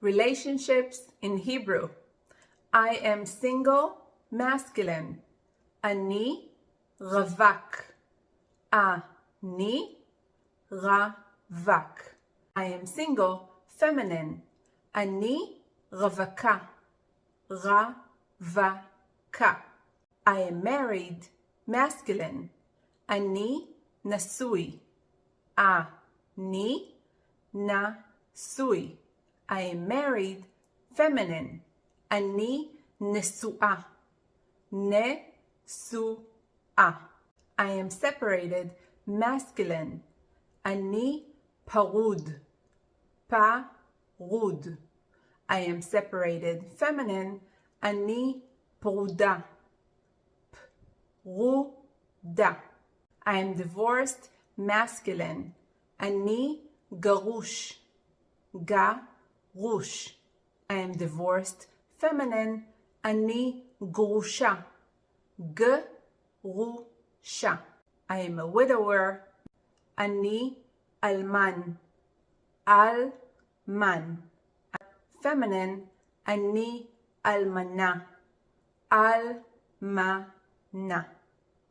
Relationships in Hebrew. I am single, masculine. אני רווק. אני רווק. I am single, feminine. אני רווקה. רווקה. I am married, masculine. אני נשוי. אני נשוי. I am married, feminine. אני נשואה. נשואה. I am separated, masculine. אני פרוד. פרוד. I am separated, feminine. אני פרודה. פרודה. I am divorced, masculine. אני גרוש. גרוש. I am divorced, feminine. אני גרושה. גרושה. I am a widower. אני אלמן. אלמן. feminine. אני אלמנה. אלמנה.